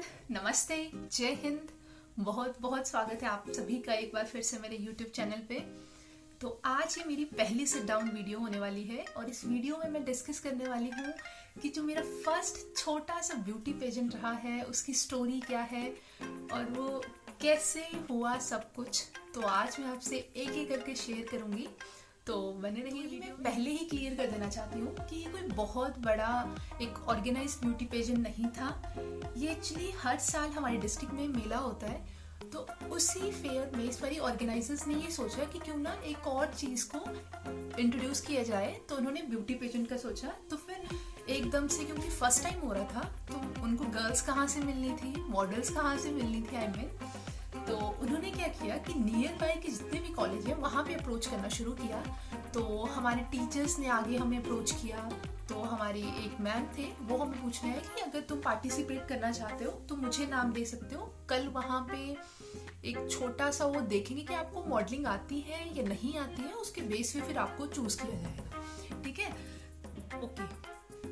नमस्कार, नमस्ते, जय हिंद। बहुत बहुत स्वागत है आप सभी का एक बार फिर से मेरे YouTube चैनल पे। तो आज ये मेरी पहली सिट डाउन वीडियो होने वाली है और इस वीडियो में मैं डिस्कस करने वाली हूँ कि जो मेरा फर्स्ट छोटा सा ब्यूटी पेजेंट रहा है उसकी स्टोरी क्या है और वो कैसे हुआ सब कुछ। तो आज मैं आपसे एक एक करके शेयर करूँगी। तो बने रहिए। मैं पहले ही क्लियर कर देना चाहती हूँ कि ये कोई बहुत बड़ा एक ऑर्गेनाइज ब्यूटी पेजेंट नहीं था। ये एक्चुअली हर साल हमारे डिस्ट्रिक्ट में मेला होता है, तो उसी फेयर में इस बारी ऑर्गेनाइजर्स ने ये सोचा कि क्यों ना एक और चीज़ को इंट्रोड्यूस किया जाए। तो उन्होंने ब्यूटी पेजेंट का सोचा। तो फिर एकदम से, क्योंकि फर्स्ट टाइम हो रहा था, तो उनको गर्ल्स कहाँ से मिलनी थी, मॉडल्स कहाँ से मिलनी थी, आई मीन। तो उन्होंने क्या किया कि नियर बाय के जितने भी कॉलेज हैं वहाँ पे अप्रोच करना शुरू किया। तो हमारे टीचर्स ने आगे हमें अप्रोच किया। तो हमारी एक मैम थे, वो हमें पूछने आए कि अगर तुम पार्टिसिपेट करना चाहते हो तो मुझे नाम दे सकते हो। कल वहाँ पे एक छोटा सा वो देखेंगे कि आपको मॉडलिंग आती है या नहीं आती है, उसके बेस पे फिर आपको चूज किया जाएगा। ठीक है, ओके।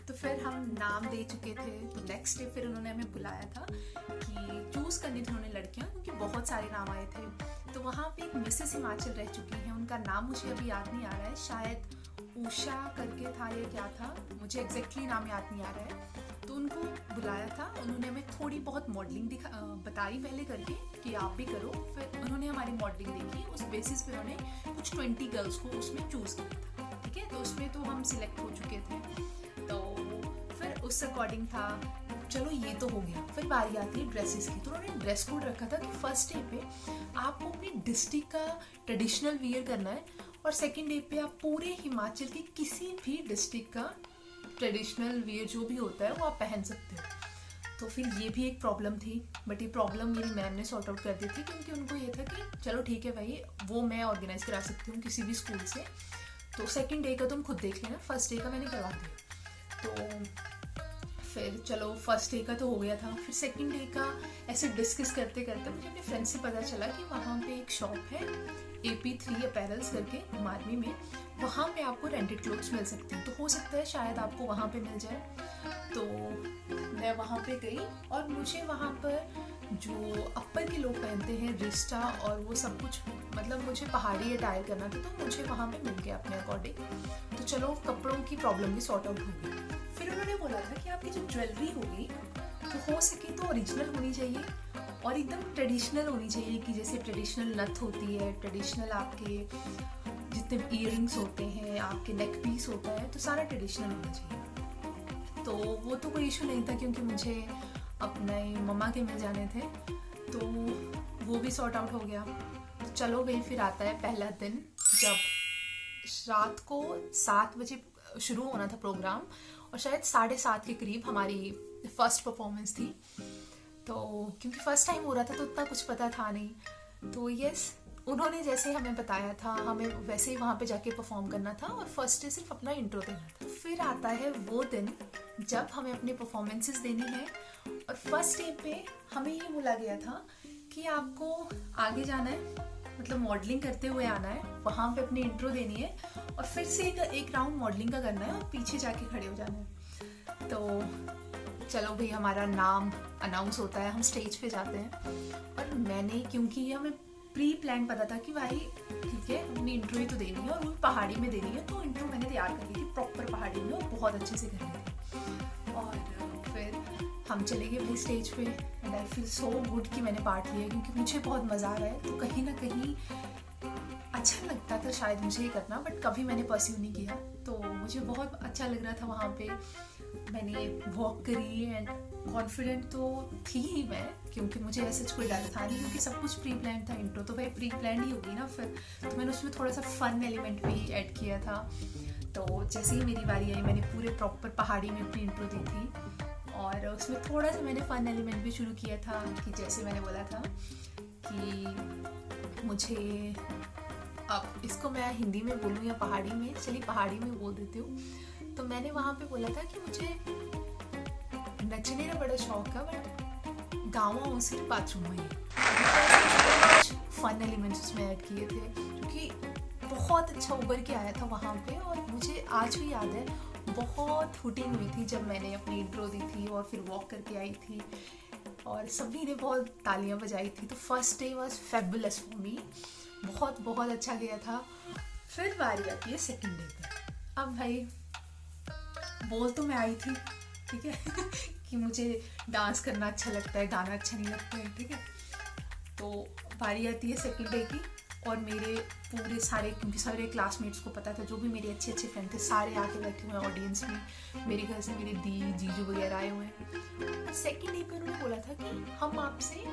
तो फिर हम नाम दे चुके थे। तो नेक्स्ट डे फिर उन्होंने हमें बुलाया था कि चूज करनी थी उन्होंने लड़कियां, क्योंकि बहुत सारे नाम आए थे। तो वहाँ पे एक मिसेस हिमाचल रह चुकी हैं, उनका नाम मुझे अभी याद नहीं आ रहा है, शायद उषा करके था या क्या था, मुझे एग्जैक्टली नाम याद नहीं आ रहा है। तो उनको बुलाया था, उन्होंने हमें थोड़ी बहुत मॉडलिंग बताई पहले करके कि आप भी करो। फिर उन्होंने हमारी मॉडलिंग देखी, उस बेसिस पे उन्होंने कुछ 20 गर्ल्स को उसमें चूज किया था। ठीक है, तो उसमें तो हम सिलेक्ट हो चुके थे। तो फिर उस अकॉर्डिंग था, चलो ये तो हो गया। फिर बारी आती है ड्रेसेस की। तो उन्होंने ड्रेस कोड रखा था कि फर्स्ट डे पे आपको अपनी डिस्ट्रिक्ट का ट्रेडिशनल वियर करना है और सेकंड डे पे आप पूरे हिमाचल के किसी भी डिस्ट्रिक्ट का ट्रेडिशनल वियर जो भी होता है वो आप पहन सकते हो। तो फिर ये भी एक प्रॉब्लम थी, बट ये प्रॉब्लम मेरी मैम ने सॉर्ट आउट कर दी थी, क्योंकि उनको ये था कि चलो ठीक है भाई, वो मैं ऑर्गेनाइज करा सकती हूँ किसी भी स्कूल से। तो सेकंड डे का तुम खुद देख लेना, फर्स्ट डे का मैंने करवा दिया। तो फिर चलो फर्स्ट डे का तो हो गया था। फिर सेकंड डे का ऐसे डिस्कस करते करते मुझे अपने फ्रेंड से पता चला कि वहाँ पे एक शॉप है AP3 अपैरल्स करके मारवी में, वहाँ पे आपको रेंटेड क्लोथ्स मिल सकते हैं। तो हो सकता है शायद आपको वहाँ पे मिल जाए। तो मैं वहाँ पे गई और मुझे वहाँ पर जो अपर के लोग पहनते हैं रिस्टा और वो सब कुछ, मतलब मुझे पहाड़ी अटायर करना था, तो मुझे वहाँ पे मिल गया अपने अकॉर्डिंग। तो चलो कपड़ों की प्रॉब्लम भी सॉर्ट आउट हो गई। फिर उन्होंने बोला था कि आपकी जो ज्वेलरी होगी तो हो सके तो ओरिजिनल होनी चाहिए और एकदम ट्रेडिशनल होनी चाहिए, कि जैसे ट्रेडिशनल नथ होती है, ट्रेडिशनल आपके जितने इयररिंग्स होते हैं, आपके नेक पीस होता है, तो सारा ट्रेडिशनल होना चाहिए। तो वो तो कोई इशू नहीं था, क्योंकि मुझे अपने मम्मा के मिल जाने थे, तो वो भी सॉर्ट आउट हो गया। तो चलो भाई, फिर आता है पहला दिन, जब रात को 7 बजे शुरू होना था प्रोग्राम और शायद 7:30 के करीब हमारी फर्स्ट परफॉर्मेंस थी। तो क्योंकि फर्स्ट टाइम हो रहा था तो उतना कुछ पता था नहीं। तो यस, उन्होंने जैसे हमें बताया था हमें वैसे ही वहाँ पे जाके परफॉर्म करना था और फर्स्ट डे सिर्फ अपना इंट्रो देना था। फिर आता है वो दिन जब हमें अपने परफॉर्मेंसेस देनी है और फर्स्ट डे पे हमें ये बोला गया था कि आपको आगे जाना है, मतलब मॉडलिंग करते हुए आना है, वहाँ पे अपनी इंट्रो देनी है और फिर से एक राउंड मॉडलिंग का करना है और पीछे जाके खड़े हो जाना है। तो चलो भाई, हमारा नाम अनाउंस होता है, हम स्टेज पे जाते हैं और मैंने, क्योंकि ये हमें प्री प्लान पता था कि भाई ठीक है अपनी इंट्रो ही तो देनी है और वो पहाड़ी में देनी है, तो इंट्रो मैंने तैयार कर ली थी प्रॉपर पहाड़ी में और बहुत अच्छे से कर ली थी। और फिर हम चले गए भाई स्टेज पे and I feel so good कि मैंने पार्ट लिया, क्योंकि मुझे बहुत मज़ा आ रहा है। तो कहीं ना कहीं अच्छा लगता था शायद मुझे ये करना, बट कभी मैंने परस्यू नहीं किया। तो मुझे बहुत अच्छा लग रहा था वहाँ पे, मैंने वॉक करी एंड कॉन्फिडेंट तो थी ही मैं, क्योंकि मुझे ऐसा कोई डर था नहीं, क्योंकि सब कुछ प्री प्लान था। इंट्रो तो भाई प्री प्लान ही होगी ना। फिर तो मैंने उसमें थोड़ा सा फन एलिमेंट भी ऐड किया था। तो जैसे ही मेरी बारी आई, मैंने पूरे प्रॉपर पहाड़ी में अपनी इंट्रो दी थी और उसमें थोड़ा सा मैंने फन एलिमेंट भी शुरू किया था, कि जैसे मैंने बोला था कि मुझे, अब इसको मैं हिंदी में बोलूँ या पहाड़ी में, चलिए पहाड़ी में बोल देती हूँ। तो मैंने वहाँ पे बोला था कि मुझे नचने का बड़ा शौक है, बट गाँव सिर्फ बाथरूम में ही। फन एलिमेंट्स उसमें ऐड किए थे, क्योंकि बहुत अच्छा उभर के आया था वहाँ पे। और मुझे आज भी याद है, बहुत हुटिंग हुई थी जब मैंने अपनी इंट्रो दी थी और फिर वॉक करके आई थी। और सभी ने बहुत तालियां बजाई थी। तो first day was fabulous for me, बहुत बहुत अच्छा गया था। फिर बारी आती है सेकंड डे पे। अब भाई बोल तो मैं आई थी, ठीक है कि मुझे डांस करना अच्छा लगता है, गाना अच्छा नहीं लगता है, ठीक है। तो बारी आती है सेकंड डे की और मेरे पूरे सारे, क्योंकि सारे क्लासमेट्स को पता था, जो भी मेरे अच्छे अच्छे फ्रेंड थे सारे आके बैठे हुए हैं ऑडियंस में। मेरे घर से मेरे दी जीजू वगैरह आए हुए हैं। सेकंड डे पे उन्होंने बोला था कि हम आपसे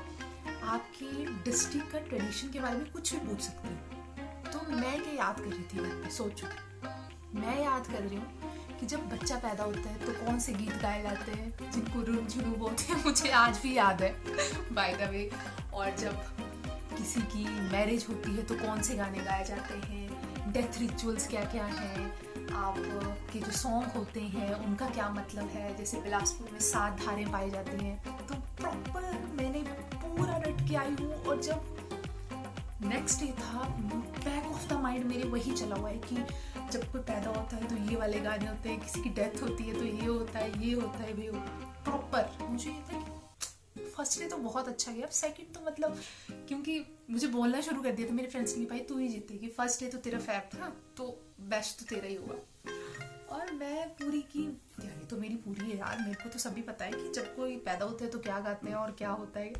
आपके डिस्ट्रिक्ट का ट्रेडिशन के बारे में कुछ भी पूछ सकते हैं। तो मैं क्या याद कर रही थी घर पे, सोचो मैं याद कर रही हूँ कि जब बच्चा पैदा होता है तो कौन से गीत गाए जाते हैं जिनको रुझुरू बोलते हैं, मुझे आज भी याद है बाय द वे। और जब किसी की मैरिज होती है तो कौन से गाने गाए जाते हैं, डेथ रिचुअल्स क्या क्या हैं, आप के जो सॉन्ग होते हैं उनका क्या मतलब है। जैसे बिलासपुर में 7 धारें पाई जाती हैं, तो प्रॉपर मैंने पूरा रट के आई हूँ। और जब नेक्स्ट डे था, बैक ऑफ द माइंड मेरे वही चला हुआ है कि जब कोई पैदा होता है तो ये वाले गाने होते हैं, किसी की डेथ होती है तो ये होता है, ये होता है, ये प्रॉपर। मुझे ये था कि फर्स्ट डे तो बहुत अच्छा गया, अब सेकंड तो मतलब, क्योंकि मुझे बोलना शुरू कर दिया था मेरे फ्रेंड्स ने, भाई तू ही जीतेगी, फर्स्ट डे तो तेरा फैब था तो बेस्ट तो तेरा ही होगा। और मैं पूरी की यार, ये तो मेरी पूरी है यार, मेरे को तो सभी पता है कि जब कोई पैदा होता है तो क्या गाते हैं और क्या होता है।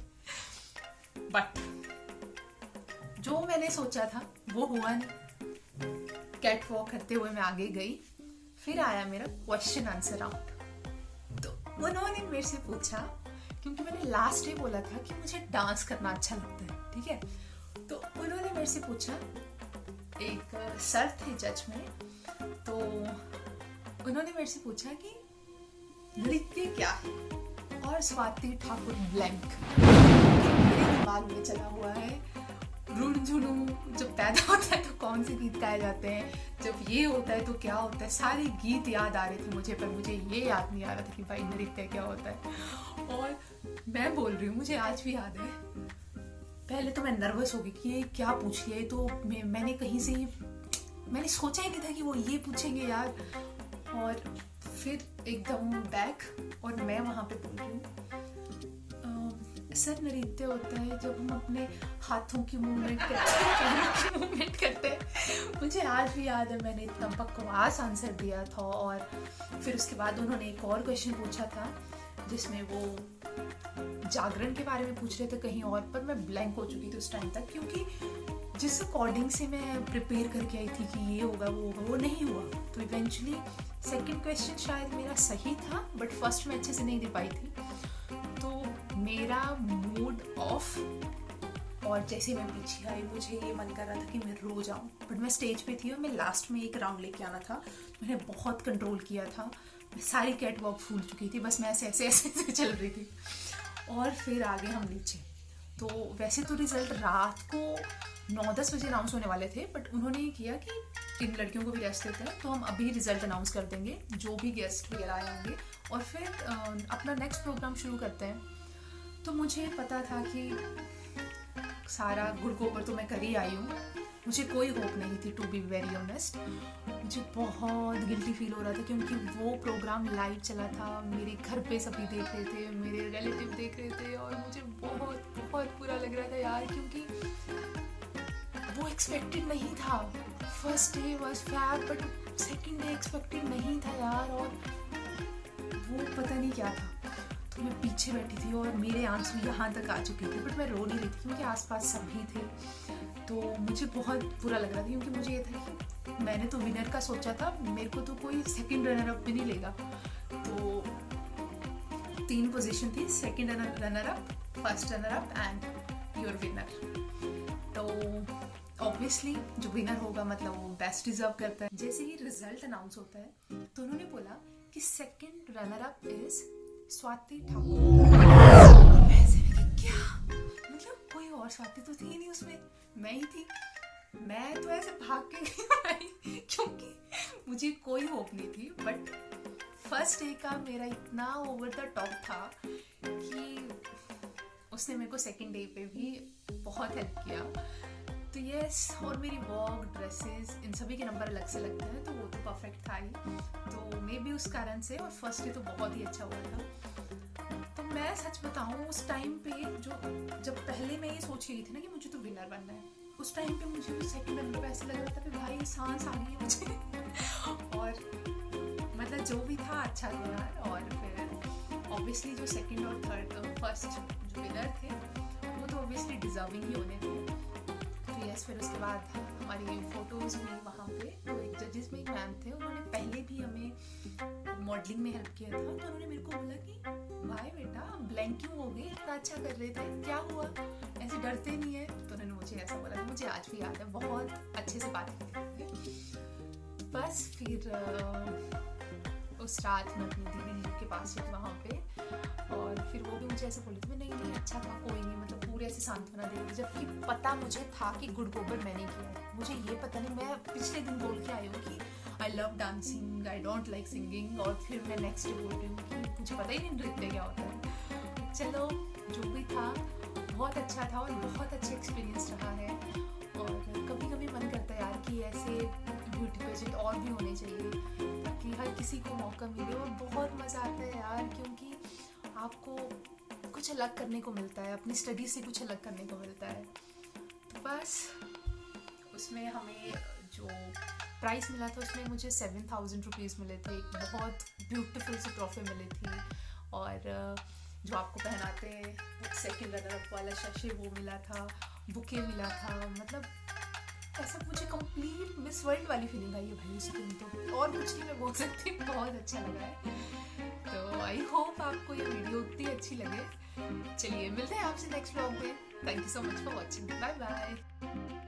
बट जो मैंने सोचा था वो हुआ नहीं। कैट वॉक करते हुए मैं आगे गई, फिर आया मेरा क्वेश्चन आंसर राउंड। तो उन्होंने मेरे से पूछा, क्योंकि मैंने लास्ट डे बोला था कि मुझे डांस करना अच्छा लगता है, ठीक है। तो उन्होंने मेरे से पूछा, एक सर थे जज में, तो उन्होंने मेरे से पूछा कि नृत्य क्या है, और स्वाति ठाकुर ब्लैंक। मेरे दिमाग में चला हुआ है रुझुरू, जब पैदा होता है तो कौन से गीत गाए जाते हैं, जब ये होता है तो क्या होता है, सारे गीत याद आ रहे थे मुझे, पर मुझे ये याद नहीं आ रहा था कि भाई नृत्य क्या होता है। और मैं बोल रही हूँ, मुझे आज भी याद है, पहले तो मैं नर्वस हो गई कि ये क्या पूछ लिया, ये तो मैंने कहीं से, मैंने सोचा ही नहीं था कि वो ये पूछेंगे यार। और फिर एकदम बैक, और मैं वहाँ पे बोल रही हूँ, सर नृत्य होता है जब हम अपने हाथों की मूवमेंट करते हैं, पैरों की मूवमेंट करते हैं। मुझे आज भी याद है, मैंने इतना बकवास आंसर दिया था। और फिर उसके बाद उन्होंने एक और क्वेश्चन पूछा था जिसमें वो जागरण के बारे में पूछ रहे थे कहीं और, पर मैं ब्लैंक हो चुकी थी उस टाइम तक, क्योंकि जिस अकॉर्डिंग से मैं प्रिपेयर करके आई थी कि ये होगा वो होगा, वो नहीं हुआ। तो इवेंचुअली सेकंड क्वेश्चन शायद मेरा सही था, बट फर्स्ट में अच्छे से नहीं दे पाई थी, तो मेरा मूड ऑफ। और जैसे मैं पीछे आई, मुझे ये मन कर रहा था कि मैं रो जाऊं, बट मैं स्टेज पे थी और मैं लास्ट में एक राउंड लेके आना था, मैंने बहुत कंट्रोल किया था, मैं सारी कैट वॉक भूल चुकी थी, बस मैं ऐसे ऐसे ऐसे, ऐसे चल रही थी। और फिर आगे हम नीचे, तो वैसे तो रिजल्ट रात को 9-10 बजे अनाउंस होने वाले थे, बट उन्होंने ये किया कि इन लड़कियों को भी रेस्ट देते हैं, तो हम अभी रिजल्ट अनाउंस कर देंगे, जो भी गेस्ट वगैरह आए होंगे, और फिर अपना नेक्स्ट प्रोग्राम शुरू करते हैं। तो मुझे पता था कि सारा गुड़ गोबर तो मैं कर ही आई हूँ, मुझे कोई होप नहीं थी, टू बी वेरी ऑनेस्ट। मुझे बहुत गिल्टी फील हो रहा था, क्योंकि वो प्रोग्राम लाइव चला था, मेरे घर पे सभी देख रहे थे, मेरे रिलेटिव देख रहे थे, और मुझे बहुत बहुत बुरा लग रहा था यार, क्योंकि वो एक्सपेक्टेड नहीं था। First day was fab, but second day expected नहीं था यार, और वो पता नहीं क्या था। तो मैं पीछे बैठी थी और मेरे आंसू यहाँ तक आ चुके थे, बट मैं रो नहीं रही थी क्योंकि आसपास सभी थे। तो मुझे बहुत बुरा लग रहा था, क्योंकि मुझे ये था कि मैंने तो विनर का सोचा था, मेरे को तो कोई सेकंड रनर अप भी नहीं लेगा। तो 3 पोजीशन थी, second runner up, first runner up and your winner. तो ऑब्वियसली जो विनर होगा मतलब वो बेस्ट डिजर्व करता है। जैसे ही रिजल्ट अनाउंस होता है तो उन्होंने बोला कि second runner up is Swati Thakur. क्या मतलब, कोई और स्वाति तो थी नहीं उसमें, मैं ही थी। मैं तो ऐसे भाग के गई क्योंकि मुझे कोई होप नहीं थी, बट फर्स्ट डे का मेरा इतना ओवर द टॉप था कि उसने मेरे को सेकंड डे पे भी बहुत हेल्प किया। तो यस, और मेरी वॉक, ड्रेसेस, इन सभी के नंबर अलग से लगते हैं, तो वो तो परफेक्ट था ही, तो मे बी उस कारण से। और फर्स्ट डे तो बहुत ही अच्छा हुआ था। तो मैं सच बताऊं, उस टाइम पे जब पहले मैं ये सोच रही थी ना कि मुझे तो विनर बनना है, उस टाइम पे मुझे सेकंड नंबर पे ऐसा लग रहा था कि भाई सांस आ गई है मुझे। और मतलब जो भी था अच्छा था यार। और फिर ऑब्वियसली जो सेकंड और थर्ड फर्स्ट जो विनर थे वो तो ऑब्वियसली डिजर्विंग ही होने थे। तो यस, फिर उसके बाद हमारी फोटोज़ हुई वहाँ पे। तो एक जजेस में एक मैम थे, उन्होंने पहले भी हमें मॉडलिंग में हेल्प किया था। तो उन्होंने मेरे को बोला कि भाई बेटा ब्लैंक क्यों हो गई, इतना अच्छा कर रहे थे, क्या हुआ, ऐसे डरते नहीं है। तो उन्होंने मुझे ऐसा बोला था, मुझे आज भी याद है, बहुत अच्छे से बात की थी। बस फिर उस रात मैं अपनी दीदी के पास थी वहाँ पे, और फिर वो भी मुझे ऐसे बोली थी, नहीं नहीं अच्छा था, कोई नहीं, मतलब पूरे ऐसे सांत्वना दे रही थी। जबकि पता मुझे था कि गुड़ गोबर मैंने किया है, मुझे ये पता नहीं, मैं पिछले दिन बोल के आई हूँ कि I love dancing, I don't like singing, और फिर मैं नेक्स्ट डे बोल रही हूँ कि मुझे पता ही नहीं नृत्य क्या होता है। चलो जो भी था बहुत अच्छा था और बहुत अच्छा एक्सपीरियंस रहा है। और कभी कभी मन करता है यार कि ऐसे ब्यूटी पेजेंट और भी होने चाहिए ताकि हर किसी को मौका मिले। और बहुत मज़ा आता है यार, क्योंकि आपको कुछ अलग करने को मिलता है, अपनी स्टडी से कुछ अलग करने को मिलता है। तो बस उसमें हमें जो प्राइस मिला था उसमें मुझे 7,000 रुपीज़ मिले थे। एक बहुत ब्यूटीफुल सी ट्रॉफी मिली थी, और जो आपको पहनाते हैं सेकंड रनर अप वाला शशे वो मिला था, बुके मिला था। मतलब ऐसा मुझे कंप्लीट मिस वर्ल्ड वाली फीलिंग आई है भाई उस दिन। तो और कुछ नहीं मैं बोल सकती, बहुत अच्छा लगा है। तो आई होप आपको ये वीडियो उतनी अच्छी लगे। चलिए मिलते हैं आपसे नेक्स्ट व्लॉग में। Thank you so much for watching, bye bye.